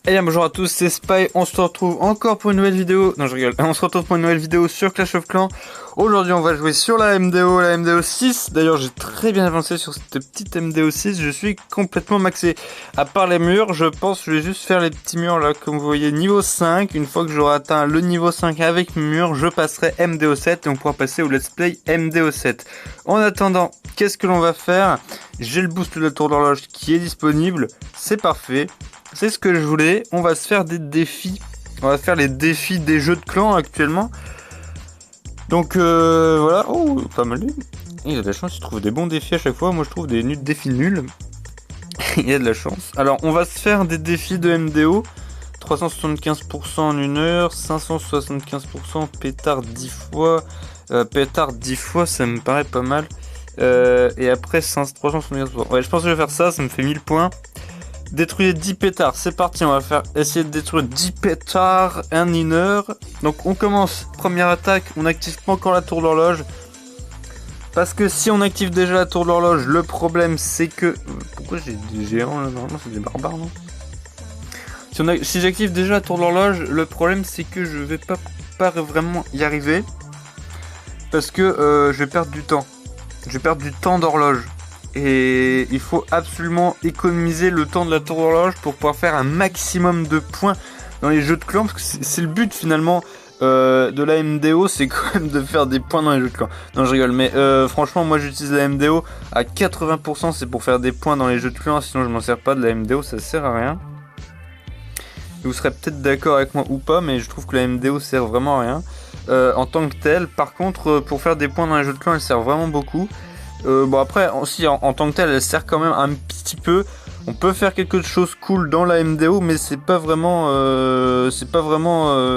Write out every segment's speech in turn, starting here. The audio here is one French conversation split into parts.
Et bien bonjour à tous, c'est Spy, on se retrouve encore pour une nouvelle vidéo, non je rigole, on se retrouve pour une nouvelle vidéo sur Clash of Clans. Aujourd'hui on va jouer sur la MDO 6, d'ailleurs j'ai très bien avancé sur cette petite MDO 6, je suis complètement maxé. À part les murs, je pense que je vais juste faire les petits murs là, comme vous voyez, niveau 5, une fois que j'aurai atteint le niveau 5 avec mur, je passerai MDO 7 et on pourra passer au let's play MDO 7. En attendant, qu'est-ce que l'on va faire? J'ai le boost de la tour d'horloge qui est disponible, c'est parfait. C'est ce que je voulais, on va se faire des défis. On va faire les défis des jeux de clans actuellement. Donc voilà, oh pas mal. Il a de la chance, il trouve des bons défis à chaque fois. Moi je trouve des défis nuls. Il y a de la chance. Alors on va se faire des défis de MDO. 375% en 1 heure, 575% pétard 10 fois. Pétard 10 fois ça me paraît pas mal. Et après 375%. Ouais je pense que je vais faire ça, ça me fait 1000 points. Détruire 10 pétards, c'est parti, on va faire essayer de détruire 10 pétards en 1 heure. Donc on commence, première attaque, on n'active pas encore la tour d'horloge. Parce que si on active déjà la tour d'horloge, le problème c'est que... Pourquoi j'ai des géants là? Normalement c'est des barbares, non? Si j'active déjà la tour d'horloge, le problème c'est que je vais pas vraiment y arriver. Parce que je vais perdre du temps. Je vais perdre du temps d'horloge. Et il faut absolument économiser le temps de la tour d'horloge pour pouvoir faire un maximum de points dans les jeux de clans. Parce que c'est le but finalement de la MDO, c'est quand même de faire des points dans les jeux de clans. Non je rigole, mais franchement moi j'utilise la MDO à 80%, c'est pour faire des points dans les jeux de clans. Sinon je m'en sers pas de la MDO, ça sert à rien. Vous serez peut-être d'accord avec moi ou pas, mais je trouve que la MDO sert vraiment à rien en tant que telle. Par contre pour faire des points dans les jeux de clans elle sert vraiment beaucoup. Bon après aussi en tant que tel elle sert quand même un petit peu. On peut faire quelque chose cool dans la MDO, mais c'est pas vraiment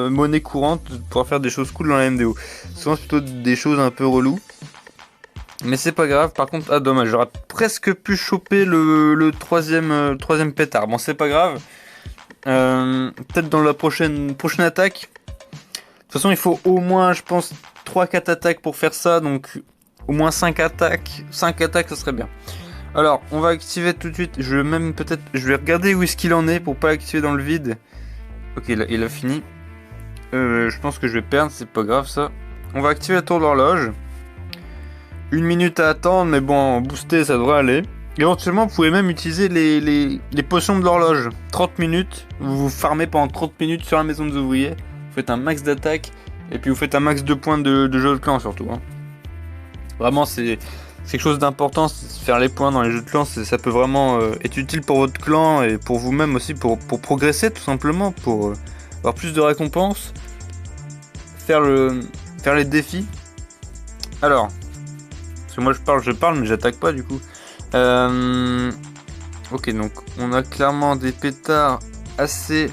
monnaie courante de pouvoir faire des choses cool dans la MDO. Souvent c'est plutôt des choses un peu reloues. Mais c'est pas grave. Par contre, ah dommage, j'aurais presque pu choper le troisième pétard. Bon c'est pas grave. Peut-être dans la prochaine attaque. De toute façon il faut au moins je pense 3-4 attaques pour faire ça, donc au moins 5 attaques, ça serait bien. Alors, on va activer tout de suite. Je vais regarder où est-ce qu'il en est pour pas l'activer dans le vide. Ok, il a fini. Je pense que je vais perdre, c'est pas grave ça. On va activer la tour d'horloge. 1 minute à attendre, mais bon, booster ça devrait aller. Éventuellement, vous pouvez même utiliser les potions de l'horloge. 30 minutes, vous farmez pendant 30 minutes sur la maison des ouvriers. Vous faites un max d'attaque, et puis vous faites un max de points de jeu de clan surtout. Hein. Vraiment, c'est quelque chose d'important, faire les points dans les jeux de clan, ça peut vraiment être utile pour votre clan et pour vous-même aussi, pour progresser tout simplement, pour avoir plus de récompenses, faire les défis. Alors, parce que moi je parle mais j'attaque pas du coup. Ok, donc on a clairement des pétards assez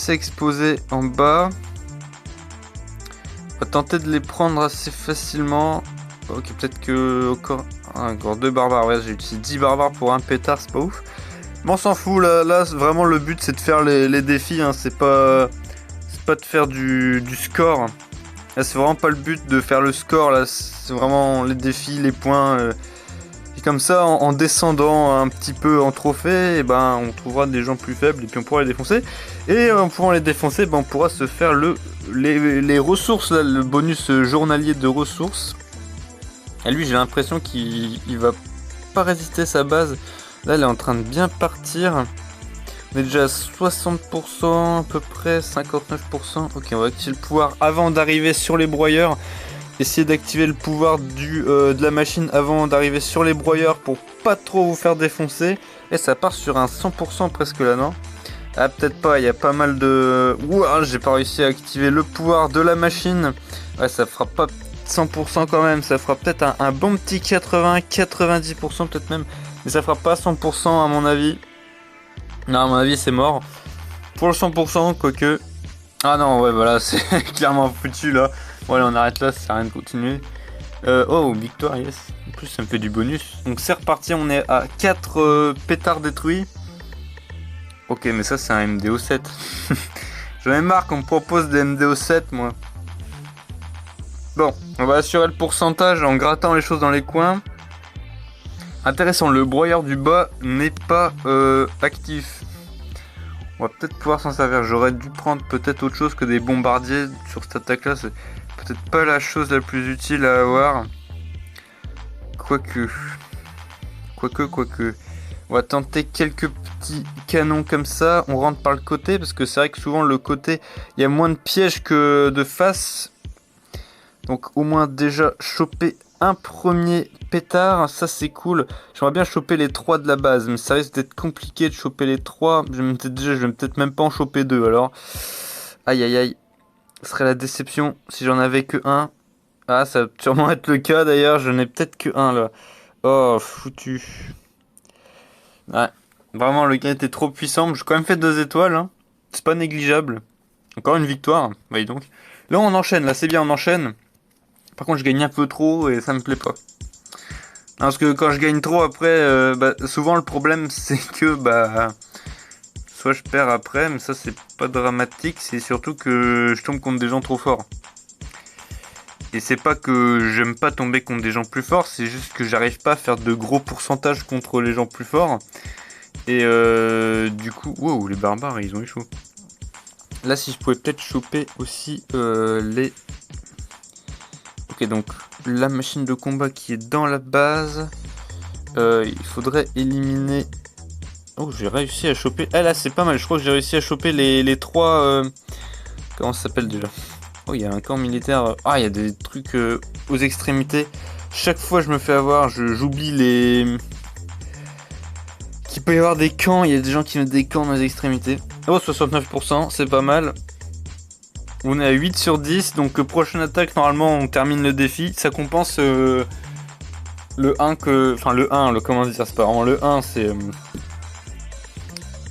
exposés en bas. On va tenter de les prendre assez facilement. Ok, peut-être que encore 2 barbares. Ouais, j'ai utilisé 10 barbares pour un pétard, c'est pas ouf. Mais on s'en fout, là vraiment le but c'est de faire les défis, hein. C'est pas de faire du score. Là c'est vraiment pas le but de faire le score, là c'est vraiment les défis, les points. Et comme ça, en descendant un petit peu en trophée, et ben on trouvera des gens plus faibles et puis on pourra les défoncer. Et en pouvant les défoncer, ben, on pourra se faire les ressources, là, le bonus journalier de ressources. Et lui, j'ai l'impression qu'il va pas résister sa base. Là, elle est en train de bien partir. On est déjà à 60% à peu près, 59%. Ok, on va activer le pouvoir avant d'arriver sur les broyeurs. Essayez d'activer le pouvoir de la machine avant d'arriver sur les broyeurs pour pas trop vous faire défoncer. Et ça part sur un 100% presque là, non? Ah, peut-être pas, il y a pas mal de... Ouah, j'ai pas réussi à activer le pouvoir de la machine. Ouais, ça fera pas 100% quand même, ça fera peut-être un bon petit 80-90% peut-être même. Mais ça fera pas 100% à mon avis. Non, à mon avis c'est mort. Pour le 100%, quoique... Ah non, ouais, voilà, c'est clairement foutu là. Bon, allez, on arrête là, ça sert à rien de continuer. Oh, victoire, yes. En plus, ça me fait du bonus. Donc, c'est reparti, on est à 4 pétards détruits. Ok, mais ça, c'est un MDO 7. J'en ai marre qu'on me propose des MDO 7, moi. Bon, on va assurer le pourcentage en grattant les choses dans les coins. Intéressant, le broyeur du bas n'est pas actif. On va peut-être pouvoir s'en servir. J'aurais dû prendre peut-être autre chose que des bombardiers sur cette attaque-là. C'est peut-être pas la chose la plus utile à avoir. Quoique. On va tenter quelques petits canons comme ça. On rentre par le côté parce que c'est vrai que souvent le côté, il y a moins de pièges que de face. Donc au moins déjà choper un premier pétard, ça c'est cool. J'aimerais bien choper les 3 de la base, mais ça risque d'être compliqué de choper les 3. Je vais peut-être même pas en choper 2 alors. Aïe aïe aïe. Ce serait la déception si j'en avais que un. Ah, ça va sûrement être le cas d'ailleurs, je n'ai peut-être que un là. Oh, foutu. Ouais, vraiment le gars était trop puissant. J'ai quand même fait 2 étoiles, hein. C'est pas négligeable. Encore une victoire, voyez donc. Là on enchaîne, là c'est bien, on enchaîne. Par contre je gagne un peu trop et ça me plaît pas. Non, parce que quand je gagne trop après, souvent le problème c'est que soit je perds après, mais ça c'est pas dramatique, c'est surtout que je tombe contre des gens trop forts. Et c'est pas que j'aime pas tomber contre des gens plus forts, c'est juste que j'arrive pas à faire de gros pourcentages contre les gens plus forts. Et du coup, wow, les barbares ils ont eu chaud. Là si je pouvais peut-être choper aussi les... Ok, donc la machine de combat qui est dans la base. Il faudrait éliminer... Oh, j'ai réussi à choper... Ah là, c'est pas mal. Je crois que j'ai réussi à choper les 3... Comment ça s'appelle déjà? Oh, il y a un camp militaire. Ah, il y a des trucs aux extrémités. Chaque fois, je me fais avoir. J'oublie les... Qu'il peut y avoir des camps. Il y a des gens qui mettent des camps dans les extrémités. Oh, 69%, c'est pas mal. On est à 8 sur 10, donc prochaine attaque, normalement on termine le défi. Ça compense le 1 que... Enfin le 1, comment dire, c'est pas vraiment le 1, c'est...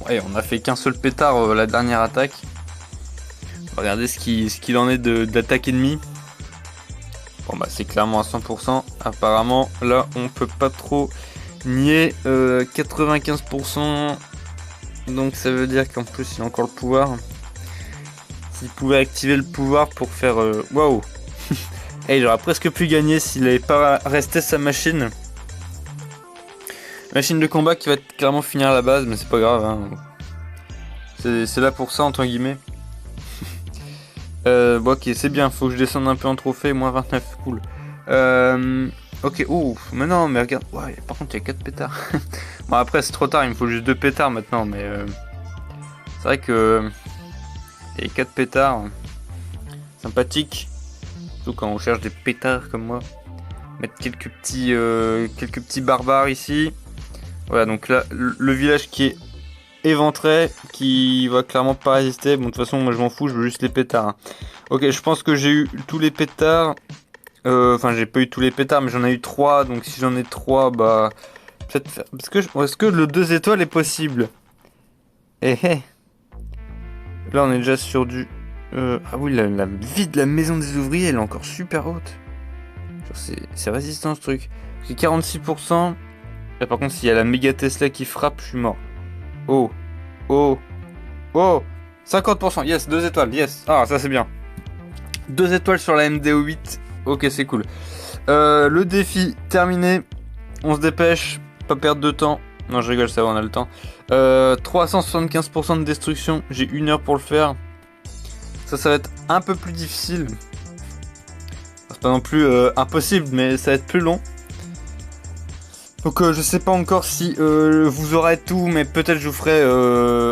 Ouais, on a fait qu'un seul pétard la dernière attaque. On va regarder ce qu'il en est de l'attaque ennemie. Bon bah c'est clairement à 100%. Apparemment là on peut pas trop nier 95%. Donc ça veut dire qu'en plus il a encore le pouvoir. S'il pouvait activer le pouvoir pour faire... Waouh. Hey, j'aurais presque pu gagner s'il n'avait pas resté sa machine. Machine de combat qui va clairement finir à la base, mais c'est pas grave. Hein. C'est là pour ça, entre guillemets. Bon, ok, c'est bien. Faut que je descende un peu en trophée. Moins 29, cool. Ok, ouf. Mais non, mais regarde. Ouais, par contre, il y a 4 pétards. Bon, après, c'est trop tard. Il me faut juste 2 pétards maintenant, mais... C'est vrai que... Et 4 pétards, sympathique, surtout quand on cherche des pétards comme moi. Mettre quelques petits barbares ici. Voilà, donc là, le village qui est éventré, qui va clairement pas résister. Bon, de toute façon, moi je m'en fous, je veux juste les pétards. Hein. Ok, je pense que j'ai eu tous les pétards. Enfin, j'ai pas eu tous les pétards, mais j'en ai eu 3. Donc si j'en ai 3, bah... peut-être faire... Est-ce que le 2 étoiles est possible? Eh eh. Là on est déjà sur du... Ah oui, la vie de la maison des ouvriers, elle est encore super haute. C'est résistant ce truc. C'est 46%. Là par contre, s'il y a la méga Tesla qui frappe, je suis mort. Oh. Oh. Oh. 50%. Yes, 2 étoiles. Yes. Ah, ça c'est bien. 2 étoiles sur la MDO 8. Ok, c'est cool. Le défi terminé. On se dépêche. Pas perdre de temps. Non, je rigole, ça va, on a le temps. 375% de destruction. J'ai 1 heure pour le faire. Ça va être un peu plus difficile. C'est pas non plus impossible, mais ça va être plus long. Donc je sais pas encore si vous aurez tout, mais peut-être je vous ferai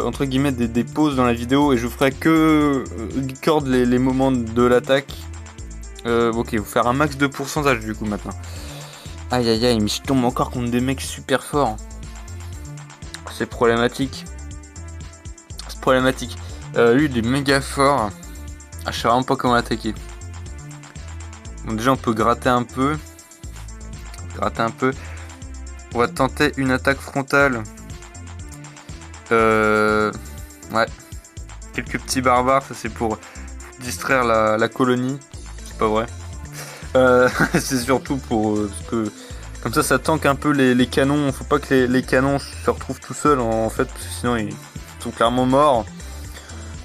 entre guillemets des pauses dans la vidéo et je vous ferai que record les moments de l'attaque. Ok, vous faire un max de pourcentage du coup maintenant. Aïe aïe aïe, mais je tombe encore contre des mecs super forts. C'est problématique. C'est problématique. Lui il est méga fort. Ah, je sais vraiment pas comment l'attaquer. Bon, déjà on peut gratter un peu. On va tenter une attaque frontale. Ouais. Quelques petits barbares, ça c'est pour distraire la colonie. C'est pas vrai. C'est surtout pour... parce que comme ça tank un peu les canons. Faut pas que les canons se retrouvent tout seuls en fait. Parce que sinon ils sont clairement morts.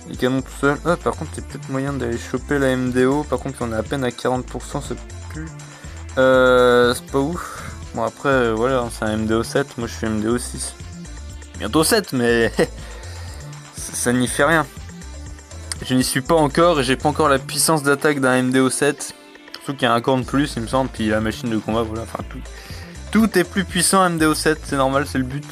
Les canons tout seuls. Ah, par contre, il y a peut-être moyen d'aller choper la MDO. Par contre, on est à peine à 40%. C'est plus... c'est pas ouf. Bon, après, voilà, c'est un MDO 7. Moi, je suis MDO 6. Bientôt 7, mais... ça n'y fait rien. Je n'y suis pas encore et j'ai pas encore la puissance d'attaque d'un MDO7. Surtout qu'il y a un corps de plus, il me semble, puis la machine de combat, voilà, enfin tout est plus puissant à MDO7, c'est normal, c'est le but.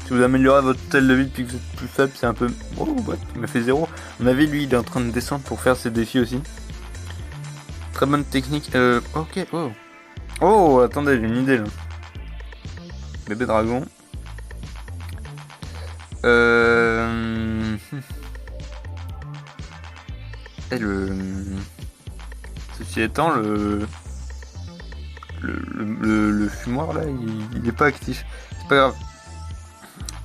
Si vous améliorez votre tel de vie depuis que vous êtes plus faible, c'est un peu... Oh, what, il m'a fait 0. À mon avis, lui, il est en train de descendre pour faire ses défis aussi. Très bonne technique. Ok, oh. Oh, attendez, j'ai une idée, là. Bébé dragon. Et ceci étant, le fumoir là, il est pas actif. C'est pas grave.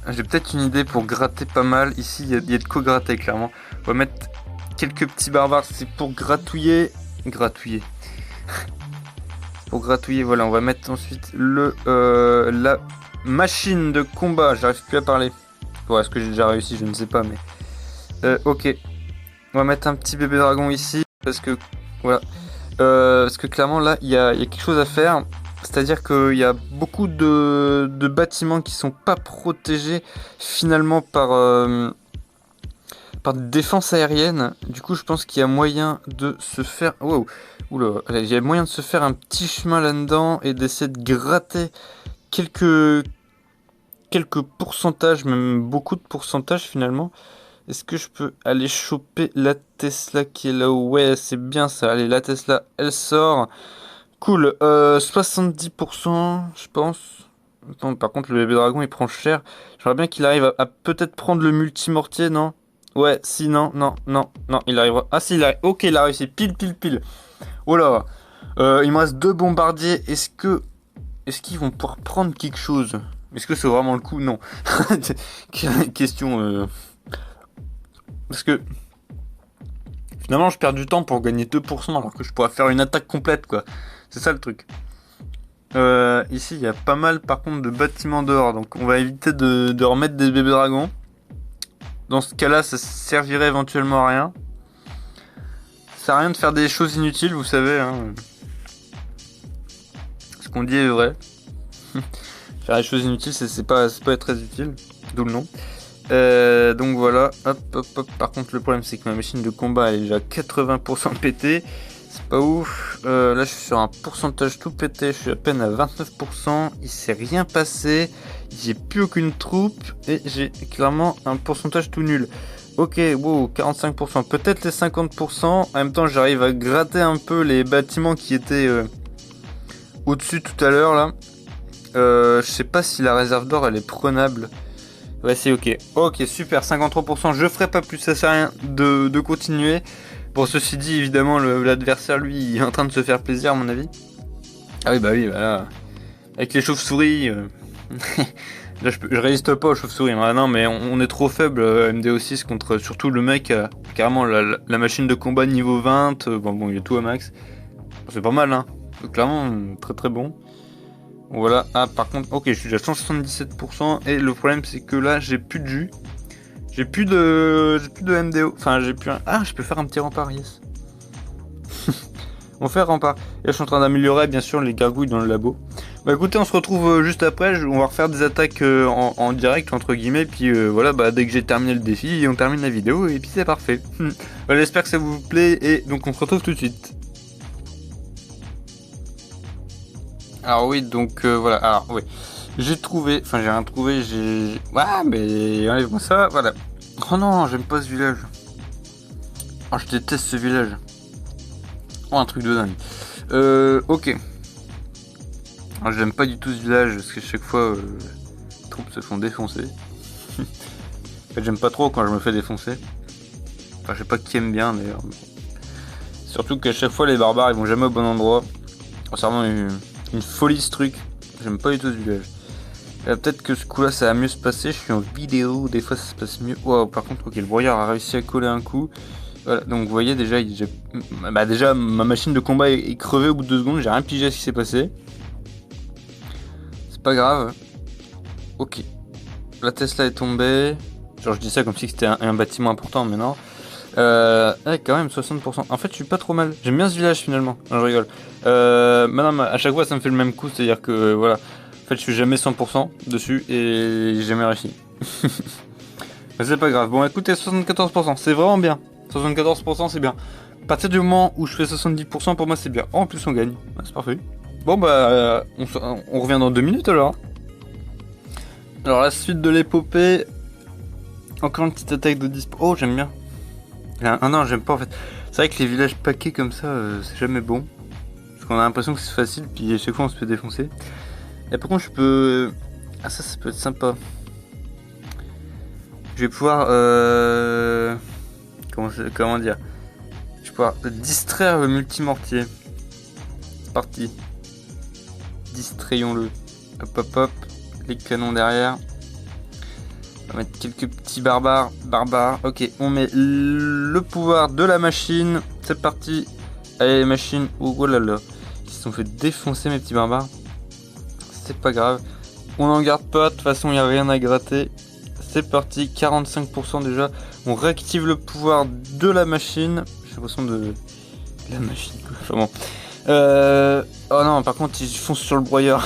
J'ai peut-être une idée pour gratter pas mal. Ici, il y a de quoi gratter clairement. On va mettre quelques petits barbares. C'est pour gratouiller. Pour gratouiller, voilà. On va mettre ensuite la machine de combat. J'arrive plus à parler. Bon, est-ce que j'ai déjà réussi? Je ne sais pas, mais ok. On va mettre un petit bébé dragon ici parce que voilà. Parce que clairement là, il y a quelque chose à faire. C'est-à-dire qu'il y a beaucoup de bâtiments qui sont pas protégés finalement par des défenses aériennes. Du coup, je pense qu'il y a moyen de se faire... Wow. Oula, il y a moyen de se faire un petit chemin là-dedans et d'essayer de gratter quelques pourcentages, même beaucoup de pourcentages finalement. Est-ce que je peux aller choper la Tesla qui est là-haut? Ouais, c'est bien ça. Allez, la Tesla, elle sort. Cool, 70%, je pense. Attends, par contre, le bébé dragon, il prend cher. J'aimerais bien qu'il arrive à peut-être prendre le multimortier, non? Ouais, si, non, il arrivera. Ah, si, il arrive. Ok, il a réussi. Pile. Oh là. Il me reste 2 bombardiers. Est-ce qu'ils vont pouvoir prendre quelque chose? Est-ce que c'est vraiment le coup? Non. Question... Parce que... Finalement, je perds du temps pour gagner 2% alors que je pourrais faire une attaque complète, quoi. C'est ça le truc. Ici, il y a pas mal, par contre, de bâtiments dehors. Donc, on va éviter de remettre des bébés dragons. Dans ce cas-là, ça servirait éventuellement à rien. Ça sert à rien de faire des choses inutiles, vous savez. Hein. Ce qu'on dit est vrai. Faire des choses inutiles, c'est pas très utile. D'où le nom. Donc voilà, hop. Par contre, le problème, c'est que ma machine de combat elle est déjà 80% pétée. C'est pas ouf. Là, je suis sur un pourcentage tout pété. Je suis à peine à 29%. Il s'est rien passé. J'ai plus aucune troupe. Et j'ai clairement un pourcentage tout nul. Ok, wow, 45%. Peut-être les 50%. En même temps, j'arrive à gratter un peu les bâtiments qui étaient au-dessus tout à l'heure. Là. Je sais pas si la réserve d'or, elle est prenable. Ouais, c'est ok. Ok, super, 53%. Je ferai pas plus, ça sert à rien de continuer. Bon, ceci dit, évidemment, l'adversaire, lui, il est en train de se faire plaisir, à mon avis. Ah oui, bah oui, voilà. Avec les chauves-souris... Là, je résiste pas aux chauves-souris. Ah non, mais on est trop faible, MDO6, contre surtout le mec carrément la machine de combat niveau 20. Bon, il est tout à max. C'est pas mal, hein. Clairement, très bon. Voilà. Ah, par contre, ok, je suis déjà à 177%. Et le problème, c'est que là, j'ai plus de jus. J'ai plus de MDO. Enfin, j'ai plus un... Ah, je peux faire un petit rempart, yes. On fait un rempart. Et là, je suis en train d'améliorer, bien sûr, les gargouilles dans le labo. Bah écoutez, on se retrouve juste après. On va refaire des attaques en direct, entre guillemets. Puis voilà, bah dès que j'ai terminé le défi, on termine la vidéo. Et puis c'est parfait. Voilà, j'espère que ça vous plaît. Et donc, on se retrouve tout de suite. Alors oui, donc voilà. Alors oui. J'ai trouvé, enfin j'ai rien trouvé, Ouais, mais enlève-moi ça, voilà. Oh non, j'aime pas ce village. Oh, je déteste ce village. Oh, un truc de dingue. Ok. Alors, j'aime pas du tout ce village, parce que chaque fois, les troupes se font défoncer. En fait, j'aime pas trop quand je me fais défoncer. Enfin, je sais pas qui aime bien, d'ailleurs. Mais... Surtout qu'à chaque fois, les barbares, ils vont jamais au bon endroit. Oh, c'est vraiment une folie, ce truc. J'aime pas du tout ce village. Peut-être que ce coup-là, ça va mieux se passer. Je suis en vidéo, des fois ça se passe mieux. Wow, par contre, ok, le broyeur a réussi à coller un coup. Voilà, donc vous voyez déjà, déjà ma machine de combat est crevée au bout de 2 secondes. J'ai rien pigé à ce qui s'est passé. C'est pas grave. Ok. La Tesla est tombée. Genre, je dis ça comme si c'était un bâtiment important, mais non. Ouais, quand même, 60%. En fait, je suis pas trop mal. J'aime bien ce village finalement. Non, je rigole. Madame, à chaque fois, ça me fait le même coup. C'est-à-dire que, voilà. En fait, je suis jamais 100% dessus et j'ai jamais réussi. Mais c'est pas grave. Bon, écoutez, 74%, c'est vraiment bien. 74%, c'est bien. À partir du moment où je fais 70%, pour moi, c'est bien. Oh, en plus, on gagne. Ouais, c'est parfait. Bon, bah, on revient dans 2 minutes alors. Alors, la suite de l'épopée. Encore une petite attaque de dispo. Oh, j'aime bien. Ah non, j'aime pas en fait. C'est vrai que les villages paquets comme ça, c'est jamais bon. Parce qu'on a l'impression que c'est facile, puis à chaque fois on se fait défoncer. Et par contre, je peux. Ah, ça peut être sympa. Je vais pouvoir. Comment dire? Je vais pouvoir distraire le multimortier. C'est parti. Distrayons-le. Hop hop hop. Les canons derrière. On va mettre quelques petits barbares. Ok, on met le pouvoir de la machine. C'est parti. Allez, les machines. Oh là là. Ils se sont fait défoncer, mes petits barbares. C'est pas grave. On n'en garde pas. De toute façon, il n'y a rien à gratter. C'est parti. 45% déjà. On réactive le pouvoir de la machine. J'ai l'impression de la machine. Enfin bon. Oh non, par contre, ils foncent sur le broyeur.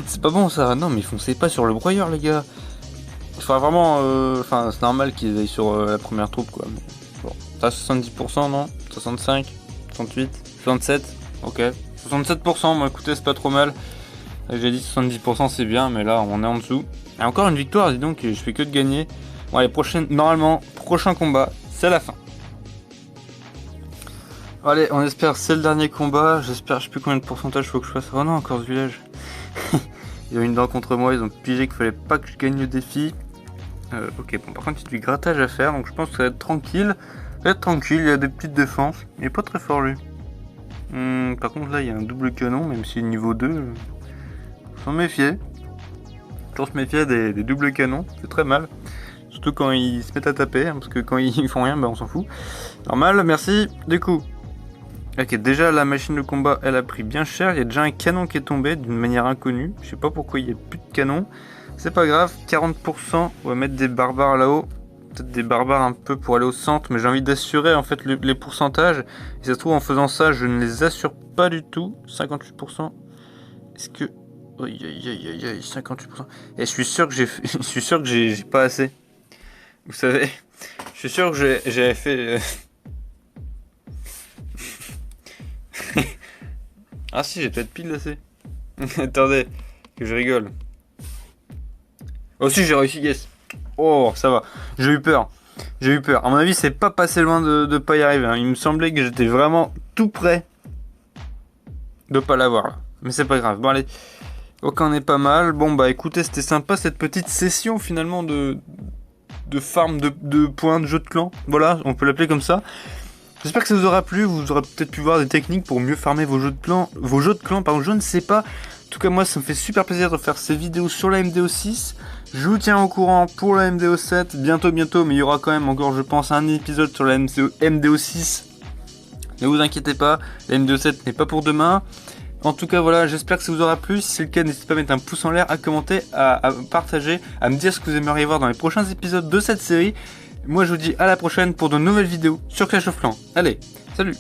C'est pas bon ça. Non, mais foncez pas sur le broyeur, les gars. Il faudra vraiment. Enfin, c'est normal qu'ils aillent sur la première troupe, quoi. Mais bon, t'as 70%, non? 65, 68, 67. Ok. 67%, bon, écoutez, c'est pas trop mal. J'ai dit 70%, c'est bien, mais là, on est en dessous. Et encore une victoire, dis donc, je fais que de gagner. Bon, allez, normalement, prochain combat, c'est la fin. Allez, on espère c'est le dernier combat. J'espère, je sais plus combien de pourcentage faut que je fasse. Oh non, encore ce village. Ils ont une dent contre moi, ils ont pigé qu'il fallait pas que je gagne le défi. Ok, bon, par contre, il y a du grattage à faire, donc je pense que ça va être tranquille. Ça va être tranquille, il y a des petites défenses. Il est pas très fort, lui. Par contre, là, il y a un double canon, même si niveau 2. Faut s'en méfier. Toujours se méfier des doubles canons, c'est très mal. Surtout quand ils se mettent à taper, hein, parce que quand ils font rien, bah on s'en fout. Normal, merci. Du coup, ok, déjà la machine de combat, elle a pris bien cher. Il y a déjà un canon qui est tombé d'une manière inconnue. Je sais pas pourquoi il n'y a plus de canon. C'est pas grave, 40%. On va mettre des barbares là-haut. Peut-être des barbares un peu pour aller au centre, mais j'ai envie d'assurer en fait les pourcentages. Et ça se trouve en faisant ça, je ne les assure pas du tout. 58%. Est-ce que... Aïe, 58%. Et je suis sûr que je suis sûr que j'ai pas assez. Vous savez, je suis sûr que j'avais fait... Ah si, j'ai peut-être pile assez. Attendez, que je rigole. Oh si, j'ai réussi, yes. Oh, ça va. J'ai eu peur. À mon avis, c'est pas passé loin de pas y arriver. Hein. Il me semblait que j'étais vraiment tout près de pas l'avoir là. Mais c'est pas grave. Bon allez. Ok, on est pas mal. Bon bah écoutez, c'était sympa cette petite session finalement de farm de points de jeu de clan. Voilà, on peut l'appeler comme ça. J'espère que ça vous aura plu. Vous aurez peut-être pu voir des techniques pour mieux farmer vos jeux de clan. Pardon, je ne sais pas. En tout cas, moi, ça me fait super plaisir de faire ces vidéos sur la MDO6. Je vous tiens au courant pour la MDO7. Bientôt, mais il y aura quand même encore, je pense, un épisode sur la MDO6. Ne vous inquiétez pas, la MDO7 n'est pas pour demain. En tout cas, voilà, j'espère que ça vous aura plu. Si c'est le cas, n'hésitez pas à mettre un pouce en l'air, à commenter, à partager, à me dire ce que vous aimeriez voir dans les prochains épisodes de cette série. Moi, je vous dis à la prochaine pour de nouvelles vidéos sur Clash of Clans. Allez, salut!